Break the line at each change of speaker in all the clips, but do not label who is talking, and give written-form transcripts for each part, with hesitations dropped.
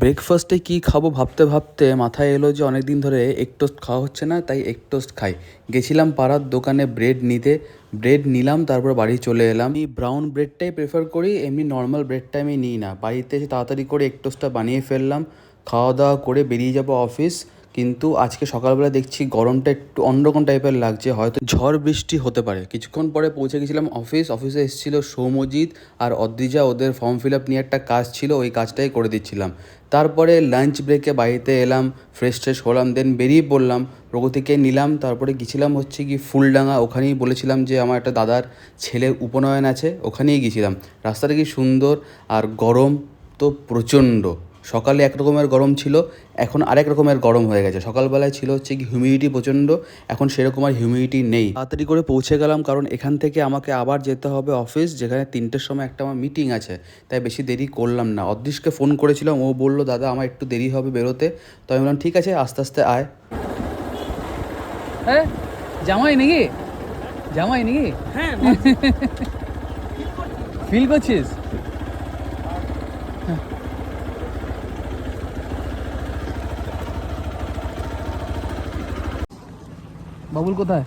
ব্রেকফাস্টে কী খাবো ভাবতে ভাবতে মাথায় এলো যে অনেক দিন ধরে এগ টোস্ট খাওয়া হচ্ছে না, তাই এগ টোস্ট খাই। গেছিলাম পাড়ার দোকানে ব্রেড নিতে, ব্রেড নিলাম, তারপর বাড়ি চলে এলাম। এই ব্রাউন ব্রেডটাই প্রেফার করি, এমনি নর্মাল ব্রেডটা আমি নিই না। বাড়িতে এসে তাড়াতাড়ি করে এগ টোস্টটা বানিয়ে ফেললাম, খাওয়া দাওয়া করে বেরিয়ে যাবো অফিস। কিন্তু আজকে সকালবেলা দেখছি গরমটা একটু অন্যরকম টাইপের লাগছে, হয়তো ঝড় বৃষ্টি হতে পারে। কিছুক্ষণ পরে পৌঁছে গেছিলাম অফিসে এসেছিল সৌমজিৎ আর অদ্রিজা, ওদের ফর্ম ফিল আপ নিয়ে একটা কাজ ছিল, ওই কাজটাই করে দিচ্ছিলাম। তারপরে লাঞ্চ ব্রেকে বাড়িতে এলাম, ফ্রেশ হলাম, দেন বেরিয়ে পড়লাম। প্রগতিকে নিলাম, তারপরে গেছিলাম হচ্ছে কি ফুলডাঙ্গা। ওখানেই বলেছিলাম যে আমার একটা দাদার ছেলের উপনয়ন আছে, ওখানেই গেছিলাম। রাস্তাটা কি সুন্দর, আর গরম তো প্রচণ্ড। সকালে এক রকমের গরম ছিল, এখন আরেক রকমের গরম হয়ে গেছে। সকালবেলায় ছিল হচ্ছে কি হিউমিডিটি প্রচণ্ড, এখন সেরকম আর হিউমিডিটি নেই। তাড়াতাড়ি করে পৌঁছে গেলাম, কারণ এখান থেকে আমাকে আবার যেতে হবে অফিস, যেখানে 3টের সময় একটা আমার মিটিং আছে, তাই বেশি দেরি করলাম না। অদৃশকে ফোন করেছিলাম, ও বললো দাদা আমার একটু দেরি হবে বেরোতে। তো আমি বললাম ঠিক আছে, আস্তে আস্তে আয়।
হ্যাঁ জামাই নাকি? জামাই নাকি?
হ্যাঁ
ফিল করছিস? বাবুল কোথায়?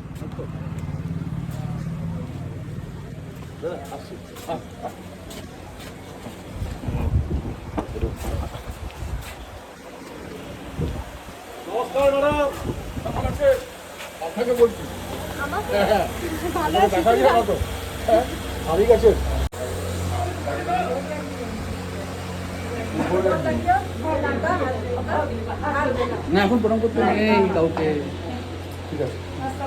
নমস্কার ম্যাডাম, কেমন আছেন? আপনাকে বলছি
ভালো আছি।
দেখা যায় না তো? হ্যাঁ ঠিক আছে।
না এখন প্রণাম করতে নেই কাউকে।
ঠিক আছে,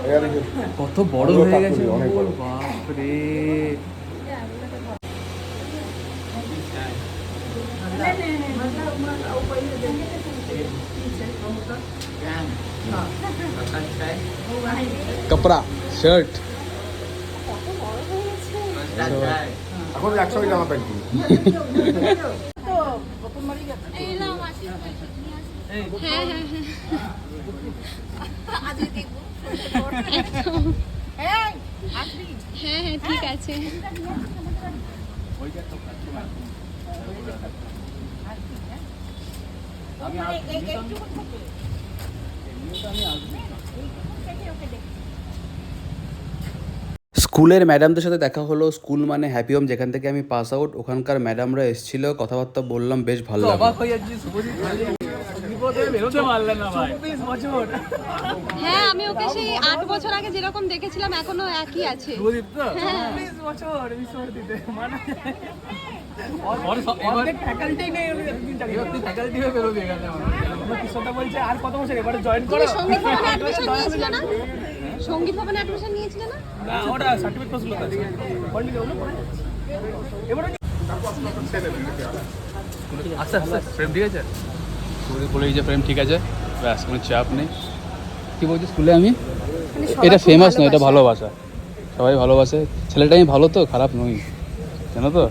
এখানে গেছি।
কত বড় হয়ে গেছে
অনেক বড়।
বাপরে।
কাপড়া শার্ট
এখন একসঙ্গে জামা প্যান্ট কিনি।
হ্যাঁ ঠিক আছে।
স্কুলের ম্যাডামদের সাথে দেখা হলো। স্কুল মানে হ্যাপি হোম, যেখান থেকে আমি পাস আউট। ওখানকার ম্যাডামরা এসেছিল, কথাবার্তা বললাম, বেশ ভালো লাগলো।
অবাক হয়ে যাচ্ছি, শুভজিৎ বিপদে বেরোতে পারলেন না ভাই। 24 বছর।
হ্যাঁ আমি ওকে সেই 8 বছর আগে যেরকম দেখেছিলাম এখনো একই আছে।
শুভজিৎ তো 24 বছর বিশ্বভারতীতে মানে অর্ধেক ফ্যাকাল্টি নেই। এবার তুই ফ্যাকাল্টি হয়ে বেরোবি এখানে। আমার কিশোরটা বলছে আর কত বছর এবারে জয়েন করো।
তুমি সঙ্গীত ভবনে অ্যাডমিশন নিয়েছিলে না? সঙ্গীত ভবনে অ্যাডমিশন নিয়েছিলে না?
না ওটা সার্টিফিকেট পাস হলো তাই পড়লি হলো পড়ে এবারে আচ্ছা আচ্ছা ফ্রেম ঠিক আছে। স্কুলে বলে যে ফ্রেম ঠিক আছে, ব্যাস কোনো চাপ নেই। কি বলছি স্কুলে আমি এটা ফেমাস নয়, এটা ভালোবাসা, সবাই ভালোবাসে। ছেলেটা আমি ভালো তো, খারাপ নই, জানো তো।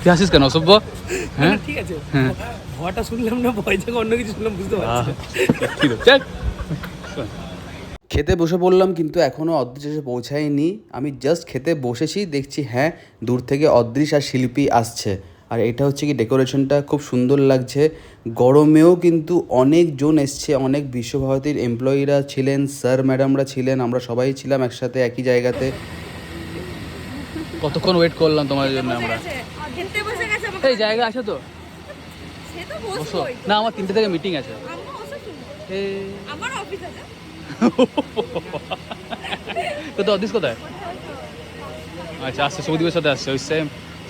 তুই আসিস কেন অসভ্য? হ্যাঁ ঠিক আছে, ভয়টা শুনলাম না, ভয় থেকে অন্য কিছু শুনলাম, বুঝতে পারছি।
খেতে বসে পড়লাম, কিন্তু এখনও অদৃশ এসে পৌঁছায়নি। আমি জাস্ট খেতে বসেছি, দেখছি হ্যাঁ দূর থেকে অদৃশ আর শিল্পী আসছে। আর এটা হচ্ছে কি ডেকোরেশনটা খুব সুন্দর লাগছে। গরমেও কিন্তু অনেকজন এসছে, অনেক বিশ্বভারতীর এমপ্লয়িরা ছিলেন, স্যার ম্যাডামরা ছিলেন, আমরা সবাই ছিলাম একসাথে একই জায়গাতে।
কতক্ষণ ওয়েট করলাম তোমাদের জন্য আমরা। এই জায়গা আছে তো? বসো না, আমার 3টে থেকে মিটিং আছে। তো অদিস কোথায়? আচ্ছা আসছে, সৌদীপের সাথে আসছে, ওই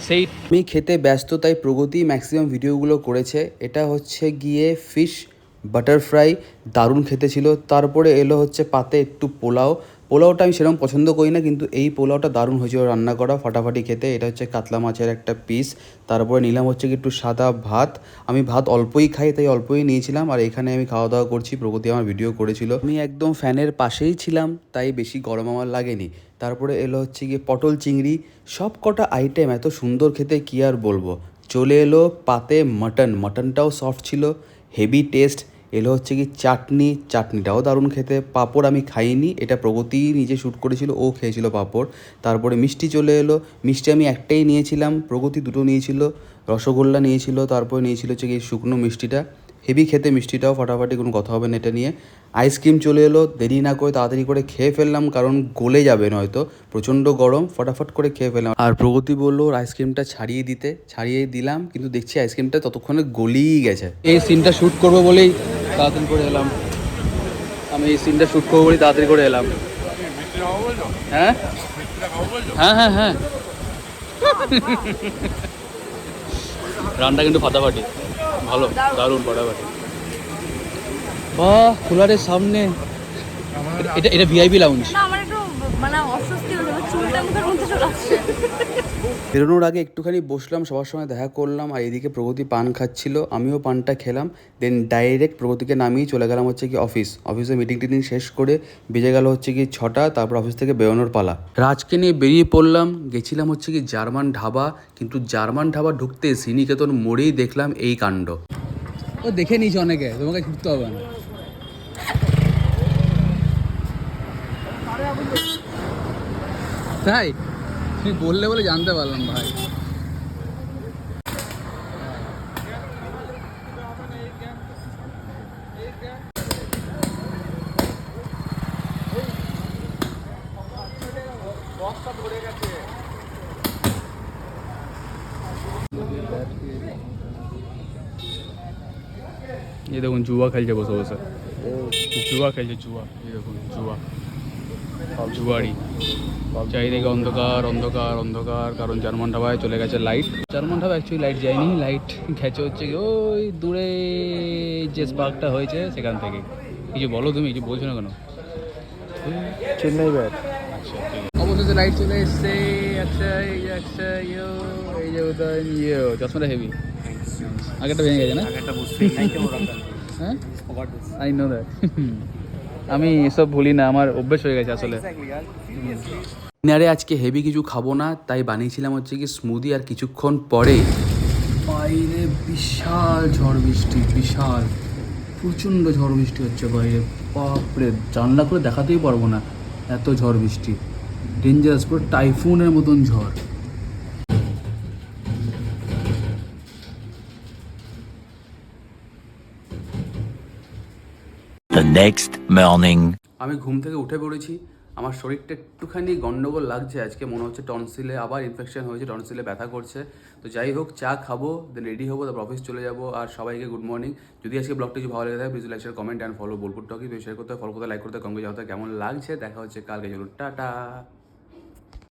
সেই।
আমি খেতে ব্যস্ত, তাই প্রগতি ম্যাক্সিমাম ভিডিওগুলো করেছে। এটা হচ্ছে গিয়ে ফিশ বাটার ফ্রাই, দারুণ খেতে ছিল। তারপরে এলো হচ্ছে পাতে একটু পোলাওটা আমি সেরকম পছন্দ করি না, কিন্তু এই পোলাওটা দারুণ হয়েছিল রান্না করা, ফাটাফাটি খেতে। এটা হচ্ছে কাতলা মাছের একটা পিস। তারপরে নিলাম হচ্ছে কি একটু সাদা ভাত। আমি ভাত অল্পই খাই, তাই অল্পই নিয়েছিলাম। আর এখানে আমি খাওয়া দাওয়া করছি, প্রগতি আমার ভিডিও করেছিল। আমি একদম ফ্যানের পাশেই ছিলাম, তাই বেশি গরম আমার লাগেনি। তারপরে এলো হচ্ছে গিয়ে পটল চিংড়ি। সব কটা আইটেম এত সুন্দর খেতে, কী আর বলবো। চলে এলো পাতে মাটনটাও সফট ছিল, হেভি টেস্ট। এলো হচ্ছে কি চাটনিটাও দারুণ খেতে। পাঁপড় আমি খাইনি, এটা প্রগতি নিজে শ্যুট করেছিল, ও খেয়েছিল পাঁপড়। তারপরে মিষ্টি চলে এলো, মিষ্টি আমি একটাই নিয়েছিলাম, প্রগতি 2টো নিয়েছিল। রসগোল্লা নিয়েছিল, তারপরে নিয়েছিল হচ্ছে কি শুকনো মিষ্টিটা। হেভি খেতে, মিষ্টিটাও ফাটাফাটি, কোনো কথা হবে না এটা নিয়ে। আইসক্রিম চলে এলো, দেরি না করে তাড়াতাড়ি করে খেয়ে ফেললাম, কারণ গলে যাবে নয়তো, প্রচণ্ড গরম, ফটাফট করে খেয়ে ফেললাম। আর প্রগতি বললো ওর আইসক্রিমটা ছাড়িয়ে দিতে, ছাড়িয়ে দিলাম, কিন্তু দেখছি আইসক্রিমটা ততক্ষণে গলিয়ে গেছে।
এই সিনটা শ্যুট করবো বলেই তাড়াতাড়ি করে এলাম, আমি এই সিনটা শ্যুট করবো বলেই তাড়াতাড়ি করে এলাম। হ্যাঁ হ্যাঁ হ্যাঁ হ্যাঁ রানটা কিন্তু ফাটাফাটি, ভালো, দারুণ ফাটাফাটি। বাহ, কুলারের সামনে, এটা এটা ভিআইপি লাউঞ্জ।
না আমার একটু মানে অস্বস্তি হলো, চুলটা মুখের মধ্যে চলে আসছে।
বেরোনোর আগে একটুখানি বসলাম, সবার সঙ্গে দেখা করলাম, আর এদিকে প্রগতি পান খাচ্ছিল, আমিও পানটা খেলাম। দেন ডাইরেক্ট প্রগতিকে নামিয়ে চলে গেলাম হচ্ছে কি অফিসে মিটিং টিটিং শেষ করে বেজে গেল হচ্ছে কি 6টা, তারপর অফিস থেকে বেরোনোর পালা। রাজকে নিয়ে বেরিয়ে পড়লাম, গেছিলাম হচ্ছে কি জার্মান ঢাবা, কিন্তু জার্মান ঢাবা ঢুকতে শ্রীনিকেতন মোড়েই দেখলাম এই কাণ্ড।
ও দেখে নিয়েছে অনেকে, তোমাকে ছুটতে হবে না। তাই তুমি বললে বলে জানতে পারলাম ভাই। এই দেখুন জুয়া খেলছে বসে বসে, জুয়া খেলছে, জুয়া, এই দেখুন জুয়া, জুয়ারি। চারিদিকে অন্ধকার অন্ধকার অন্ধকার, কারণ জার্মান ঢাবায় চলে গেছে light. German dhaba actually light যায়নি, লাইট গেছে হচ্ছে কি ওই দূরে যে স্পার্কটা হয়েছে সেখান থেকে। কিছু বলো, তুমি কিছু বলছো না কেন?
চেন্নাই ব্যাট।
আচ্ছা, অবশেষে লাইট চলে এসছে। আচ্ছা এই যে এই যে উদয় চশমাটা হেভি, আগেরটা ভেঙে গেছে না? হ্যাঁ, আই নো দ্যাট। আমি এসব ভুলি না, আমার অভ্যেস হয়ে গেছে আসলে।
ডিনারে আজকে হেভি কিছু খাবো না, তাই বানিয়েছিলাম হচ্ছে কি স্মুদি, আর কিছুক্ষণ পরে বাইরে বিশাল ঝড় বৃষ্টি, বিশাল প্রচণ্ড ঝড় বৃষ্টি হচ্ছে বাইরে। বাপরে, জানলা করে দেখাতেই পারবো না, এত ঝড় বৃষ্টি, ডেঞ্জারাস, পুরো টাইফুনের মতন ঝড়।
The next morning.
আমি ঘুম থেকে উঠে পড়েছি, আমার শরীরটা একটুখানি গন্ডগোল লাগছে আজকে, মনে হচ্ছে টনসিলে আবার ইনফেকশন হয়েছে, টনসিলে ব্যথা করছে। তো যাই হোক, চা খাবো, দেন রেডি হবো, তারপর অফিস চলে যাবো। আর সবাইকে গুড মর্নিং। যদি আজকে ব্লগটা কিছু ভালো লেগে থাকে please like share comment and follow Bolpur talkie, share করতে, ফলো করতে, লাইক করতে, কমেন্ট জানাতে কেমন লাগছে। দেখা হচ্ছে কালকে, চলুন টাটা।